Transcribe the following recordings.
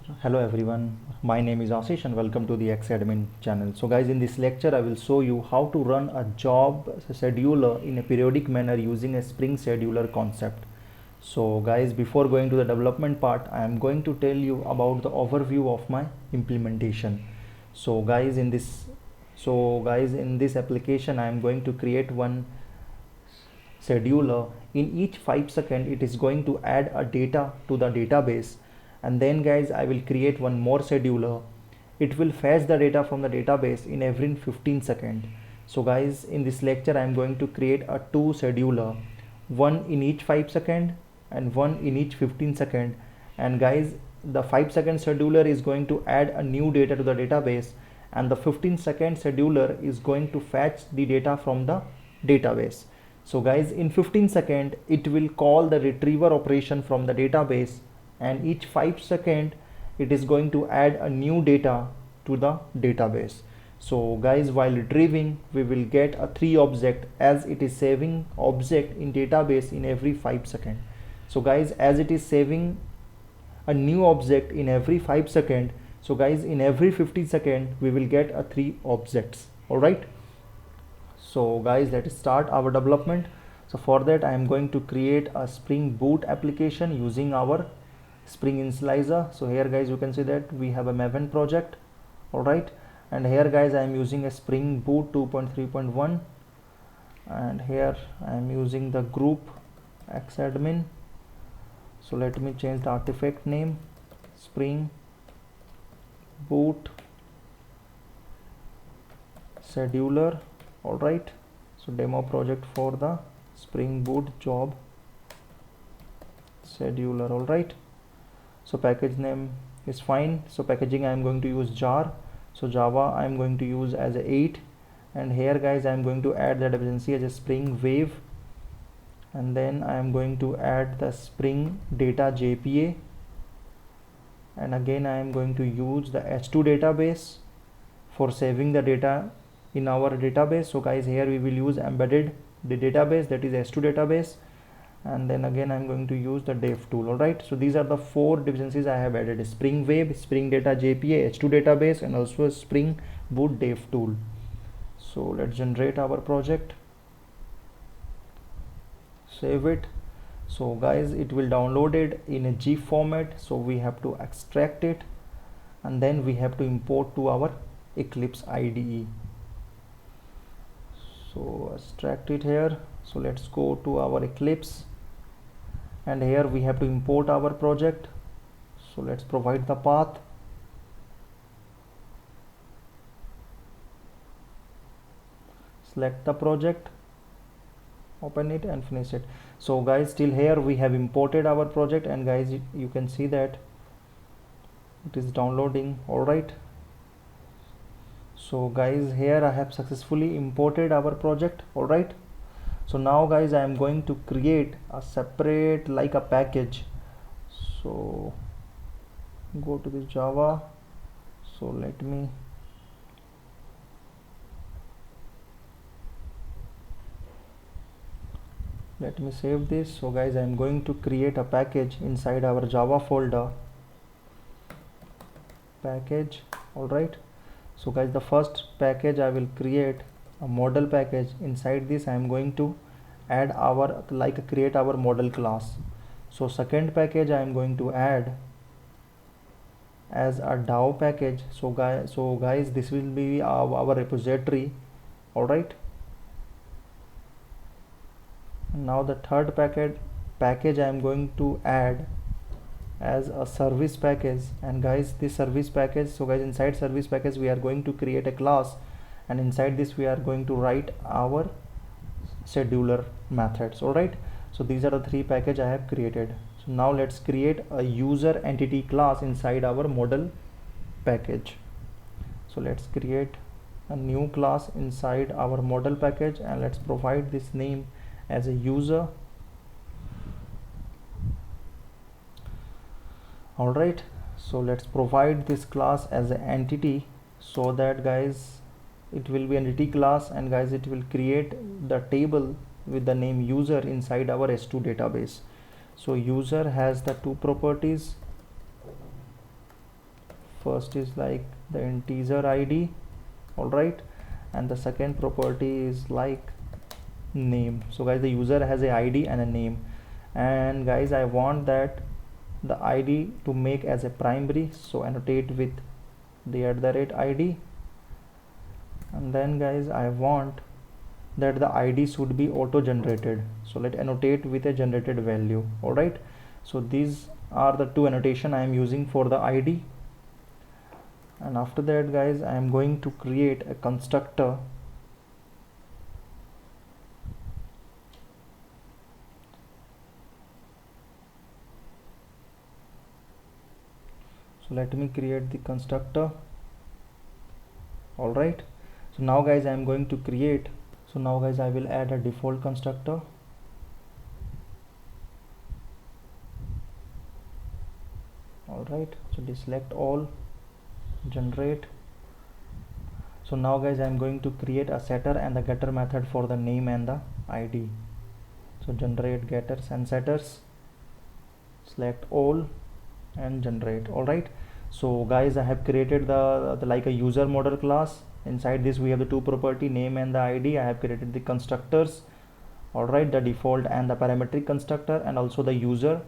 Hello everyone, my name is Ashish and welcome to the Xadmin channel. So guys, in this lecture I will show you how to run a job scheduler in a periodic manner using a Spring Scheduler concept. So guys, before going to the development part, I am going to tell you about the overview of my implementation. So guys in this application I am going to create one scheduler. In each 5 second it is going to add a data to the database, and then guys I will create one more scheduler. It will fetch the data from the database in every 15 seconds. So guys, in this lecture I am going to create a two scheduler, one in each 5 second and one in each 15 second. And guys, the 5-second scheduler is going to add a new data to the database, and the 15-second scheduler is going to fetch the data from the database. So guys, in 15 seconds it will call the retriever operation from the database, and each 5 second it is going to add a new data to the database. So guys, while retrieving we will get a 3 object, as it is saving object in database in every 5 second. So guys, as it is saving a new object in every 5 second, so guys in every 50 second we will get a 3 objects. All right, so guys, let us start our development. So for that I am going to create a Spring Boot application using our Spring Initializer. So here guys, you can see that we have a Maven project. All right, and here guys I am using a Spring Boot 2.3.1, and here I am using the group xadmin. So let me change the artifact name, Spring Boot scheduler. All right, so demo project for the Spring Boot job scheduler. All right, so package name is fine. So packaging I am going to use jar. So Java I am going to use as a 8, and here guys I am going to add the dependency as a Spring Wave, and then I am going to add the Spring Data JPA, and again I am going to use the H2 database for saving the data in our database. So guys, here we will use embedded the database, that is H2 database, and then again I'm going to use the dev tool. All right, so these are the 4 dependencies I have added: Spring Wave, Spring Data JPA, H2 database, and also a Spring Boot dev tool. So let's generate our project, save it. So guys, it will download it in a GIF format, so we have to extract it and then we have to import to our Eclipse IDE. So extract it here. So let's go to our Eclipse, and here we have to import our project. So let's provide the path. Select the project, open it and finish it. So guys, till here we have imported our project, and guys you can see that it is downloading. All right, so guys, here I have successfully imported our project. All right, so now guys I am going to create a separate like a package. So go to this Java. So let me save this. So guys, I am going to create a package inside our Java folder, package. All right, so guys, the first package I will create a model package. Inside this I am going to add our create our model class. So second package I am going to add as a DAO package. So guys, this will be our repository. All right, now the third package I am going to add as a service package. And guys, this service package, so guys, inside service package we are going to create a class, and inside this we are going to write our scheduler methods. All right, so these are the 3 packages I have created. So now let's create a user entity class inside our model package. So let's create a new class inside our model package, and let's provide this name as a user. All right, so let's provide this class as an entity, so that guys it will be entity class, and guys it will create the table with the name user inside our S2 database. So user has the 2 properties. first is like the integer id, all right, and the second property is like name. So guys, the user has a id and a name, and guys I want that the id to make as a primary, so annotate with the @id, and then guys I want that the id should be auto generated, so let annotate with a generated value. All right, so these are the two annotation I am using for the id. And after that guys, I am going to create a constructor. So let me create the constructor. All right, so now guys I am going to create, so now guys I will add a default constructor. All right, so deselect all, generate. So now guys I am going to create a setter and the getter method for the name and the id. So generate getters and setters, select all and generate. All right, so guys I have created the like a user model class. Inside this we have the two property, name and the id. I have created the constructors, all right, the default and the parametric constructor, and also the user,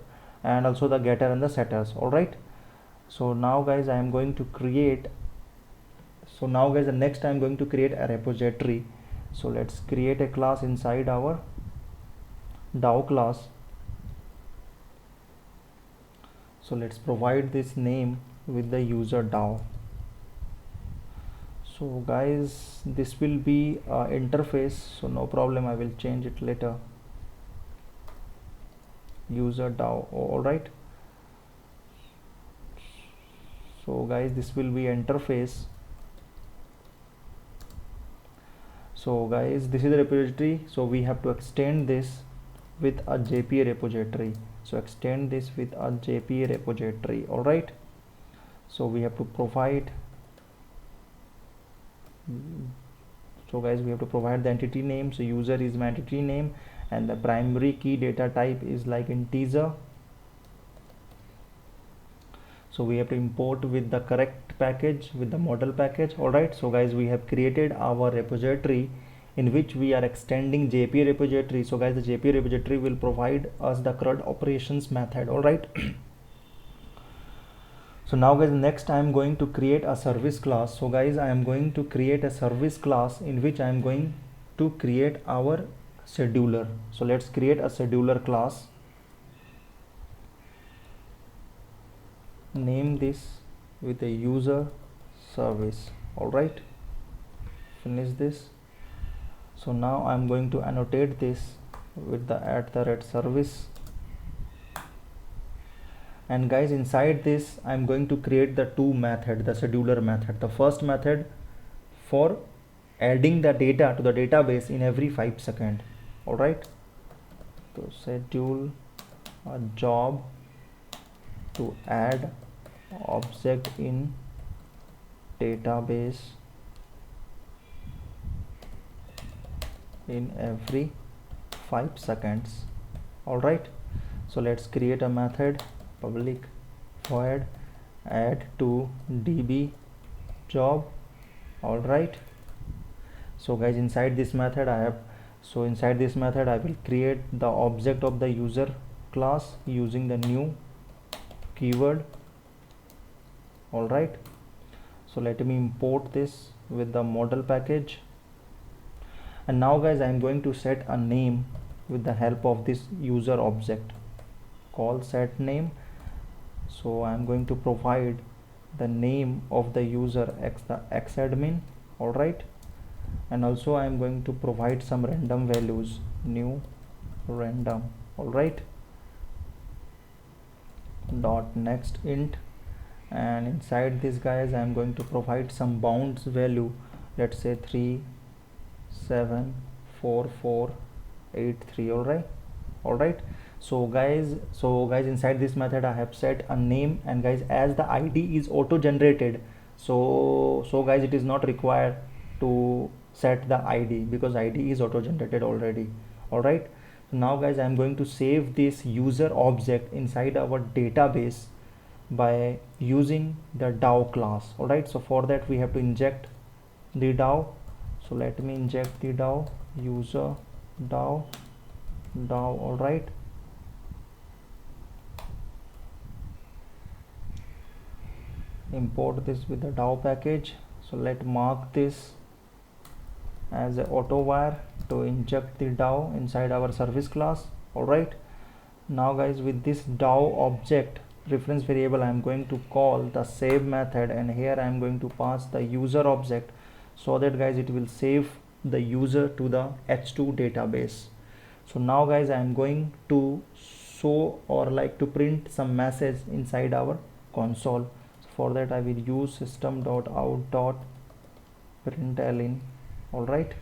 and also the getter and the setters. All right, so now guys I am going to create, so now guys the next I am going to create a repository. So let's create a class inside our DAO class. So let's provide this name with the user DAO. So guys, this will be interface, so no problem, I will change it later, user DAO. All right, so guys this will be interface. So guys, this is the repository, so we have to extend this with a JPA repository. So extend this with a JPA repository. All right, so we have to provide, so guys we have to provide the entity name. So user is my entity name, and the primary key data type is like integer. So we have to import with the correct package, with the model package. All right, so guys we have created our repository in which we are extending JPA repository. So guys, the JPA repository will provide us the CRUD operations method. All right. So now guys, next I am going to create a service class. So guys, I am going to create a service class in which I am going to create our scheduler. So let's create a scheduler class. Name this with a user service. All right, finish this. So now I am going to annotate this with the @service. And guys, inside this I am going to create the two method, the scheduler method. The first method for adding the data to the database in every 5 seconds. All right, so schedule a job to add object in database in every 5 seconds. All right, so let's create a method, public void add to db job. All right, so guys, inside this method I will create the object of the user class using the new keyword. All right, so let me import this with the model package. And now guys, I am going to set a name with the help of this user object, call set name. So I am going to provide the name of the user the xadmin. All right, and also I am going to provide some random values, new random. All right, dot next int, and inside this guys I am going to provide some bounds value, let's say 374483. All right, so guys inside this method I have set a name, and guys, as the id is auto generated, so guys, it is not required to set the id because id is auto generated already. All right, so now guys, I am going to save this user object inside our database. by using the DAO class. All right, so for that we have to inject the DAO. So let me inject the DAO, user DAO. All right, import this with the DAO package. So let mark this as a auto wire to inject the DAO inside our service class. All right, now guys, with this DAO object reference variable, I am going to call the save method, and here I am going to pass the user object, so that guys it will save the user to the H2 database. So now guys, I am going to show or like to print some message inside our console. So for that I will use system.out.println. all right,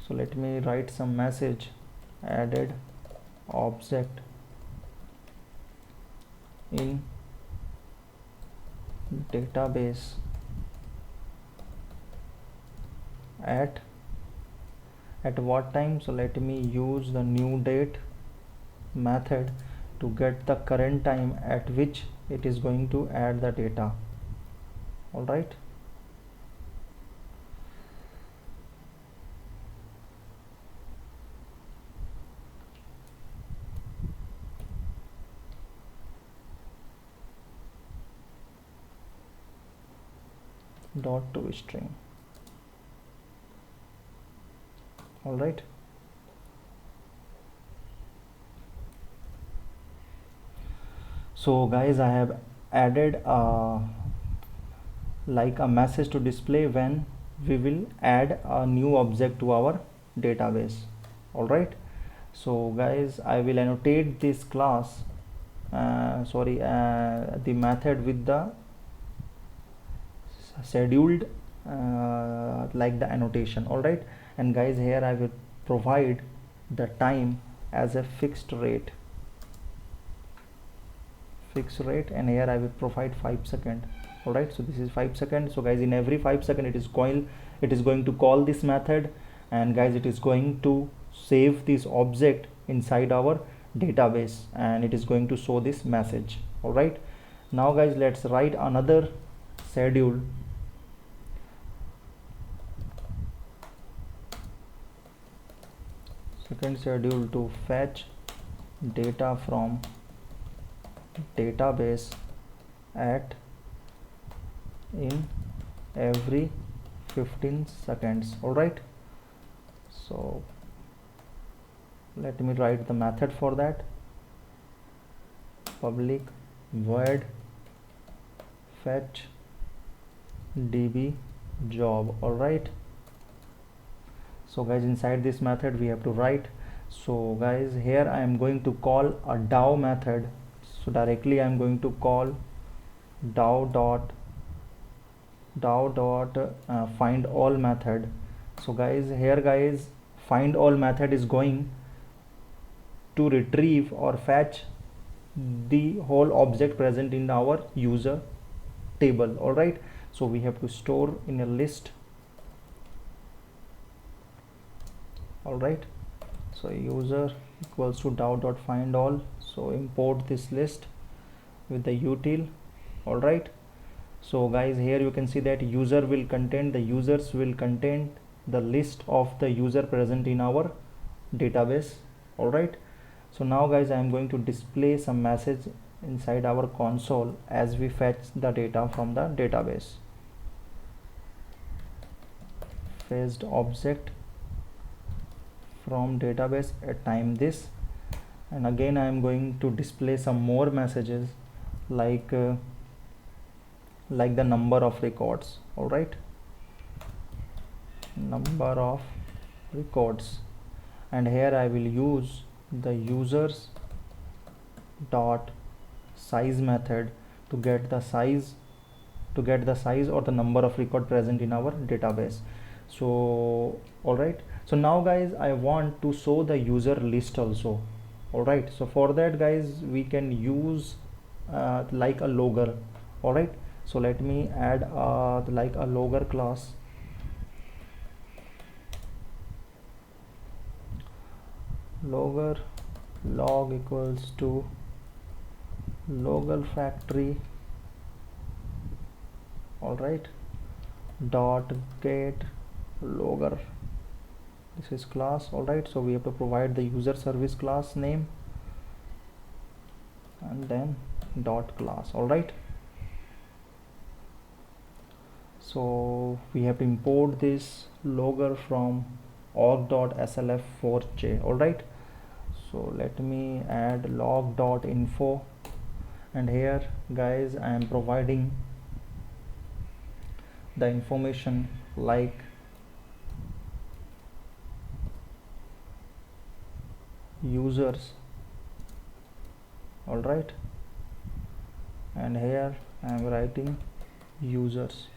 so let me write some message: added object in database at what time. So let me use the new date method to get the current time at which it is going to add the data. all right, dot to string. all right, so guys, I have added like a message to display when we will add a new object to our database. all right, so guys, I will annotate this class the method with the scheduled like the annotation. all right, and guys, here I will provide the time as a fixed rate, and here I will provide 5 seconds. all right, so this is 5 seconds. So guys, in every 5 seconds it is going to call this method, and guys, it is going to save this object inside our database, and it is going to show this message. all right, now guys, let's write another schedule. Second schedule to fetch data from database at in every 15 seconds. all right, so let me write the method for that: public void fetch db job. all right, so guys, inside this method we have to write. So guys, here I am going to call a DAO method. So directly I am going to call DAO dot find all method. So guys, here guys, find all method is going to retrieve or fetch the whole object present in our user table. all right, so we have to store in a list. all right, so user equals to DAO.find all. so import this list with the util. all right, so guys, here you can see that users will contain the list of the user present in our database. all right, so now guys, I am going to display some message inside our console as we fetch the data from the database. Fetched object from database at time this, and again I am going to display some more messages like the number of records. all right, number of records, and here I will use the users dot size method to get the size or the number of record present in our database. So all right, so now guys, I want to show the user list also. all right, so for that guys, we can use like a logger. all right, so let me add like a logger class. Logger log equals to logger factory, all right, dot get logger, this is class, all right. So we have to provide the user service class name and then dot class, all right. So we have to import this logger from org.slf4j, all right. So let me add log.info, and here guys I am providing the information like users, all right, and here I am writing users,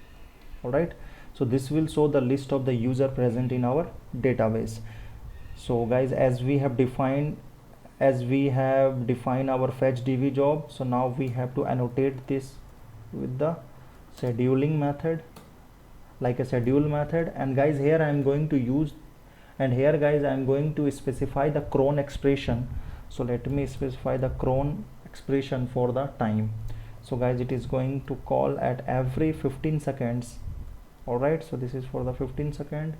all right. So this will show the list of the user present in our database. So guys, as we have defined our fetch db job, so now we have to annotate this with the scheduling method, like a schedule method. And guys, here I am going to use, and here guys I am going to specify the cron expression. So let me specify the cron expression for the time. So guys, it is going to call at every 15 seconds, all right. So this is for the 15 second,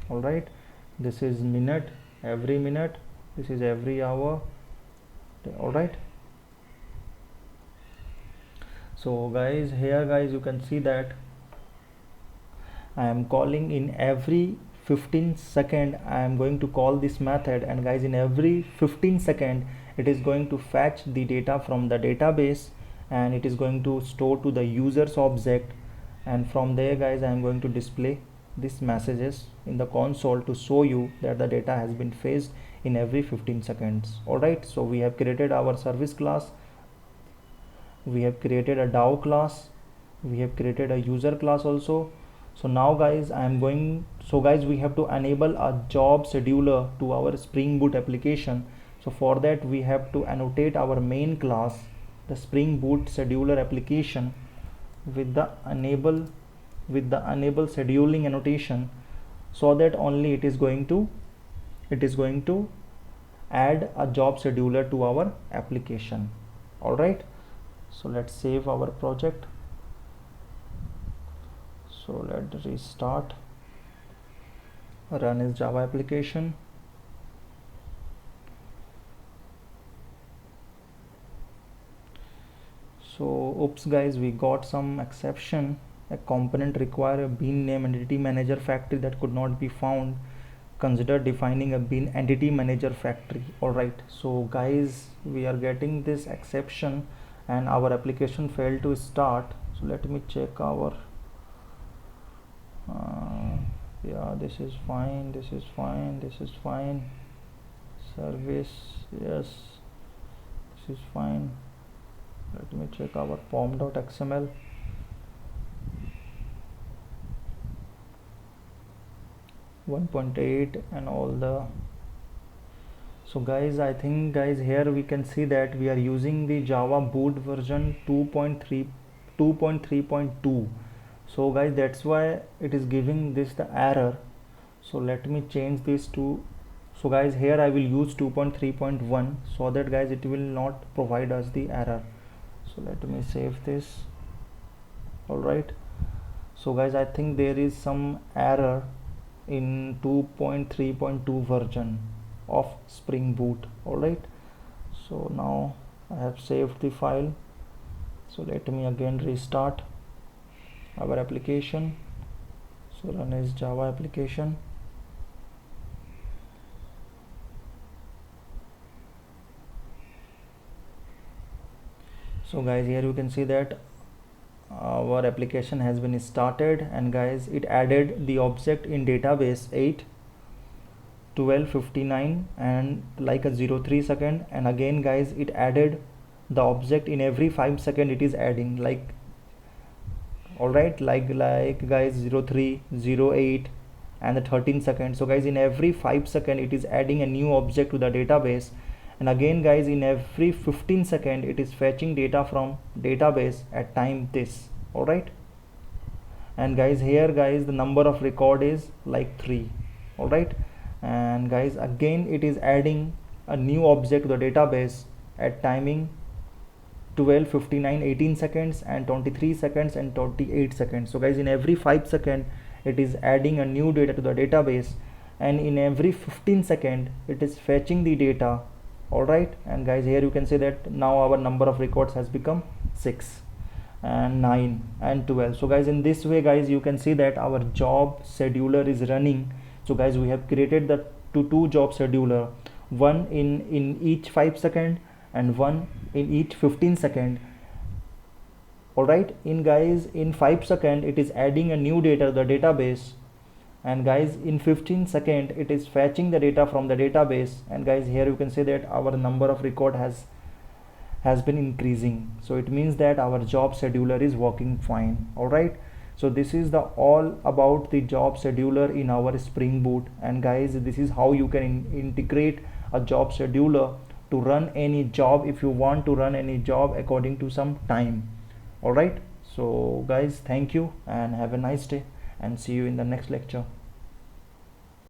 all right. This is minute, every minute, this is every hour, all right. So guys, here guys you can see that I am calling in every 15 second, I am going to call this method, and guys in every 15 second it is going to fetch the data from the database, and it is going to store to the users object, and from there guys I am going to display these messages in the console to show you that the data has been fetched in every 15 seconds, all right. So we have created our service class, we have created a DAO class, we have created a user class also. So now guys we have to enable a job scheduler to our Spring Boot application. So for that we have to annotate our main class, the Spring Boot scheduler application, with the enable scheduling annotation, so that only it is going to add a job scheduler to our application, all right. So let's save our project. So let's restart, run as Java application. So oops guys, we got some exception. A component require a bean name entity manager factory that could not be found. Consider defining a bean entity manager factory, all right. So guys, we are getting this exception and our application failed to start. So let me check our yeah, this is fine, this is fine, this is fine, service, yes, this is fine. Let me check our pom.xml. .8 and all the. So guys, I think guys here we can see that we are using the Java boot version 2.3.2. so guys, that's why it is giving this the error. So let me change this to, so guys here I will use 2.3.1 so that guys it will not provide us the error. So let me save this, all right. So guys, I think there is some error in 2.3.2 version of Spring Boot, all right. So now I have saved the file. So let me again restart our application. So run as Java application. So guys, here you can see that our application has been started, and guys it added the object in database 8:12:59 and like a 03 second, and again guys it added the object in every 5 second it is adding, like, all right, like guys 03, 08 and the 13 seconds. So guys in every 5 second it is adding a new object to the database, and again guys in every 15 second it is fetching data from database at time this, all right. And guys here guys the number of record is like 3, all right. And guys again it is adding a new object to the database at timing 12, 59, 18 seconds and 23 seconds and 28 seconds. So guys, in every 5 second it is adding a new data to the database, and in every 15 second it is fetching the data. Alright, and guys, here you can see that now our number of records has become 6 and 9 and 12. So guys, in this way guys, you can see that our job scheduler is running. So guys, we have created the two job scheduler, one in each 5 second and one in each 15 second. Alright, in 5 second it is adding a new data to the database, and guys, in 15 second it is fetching the data from the database. And guys, here you can see that our number of record has been increasing. So it means that our job scheduler is working fine. Alright, so this is the all about the job scheduler in our Spring Boot. And guys, this is how you can integrate a job scheduler to run any job if you want to run any job according to some time. Alright, so guys, thank you and have a nice day, and see you in the next lecture.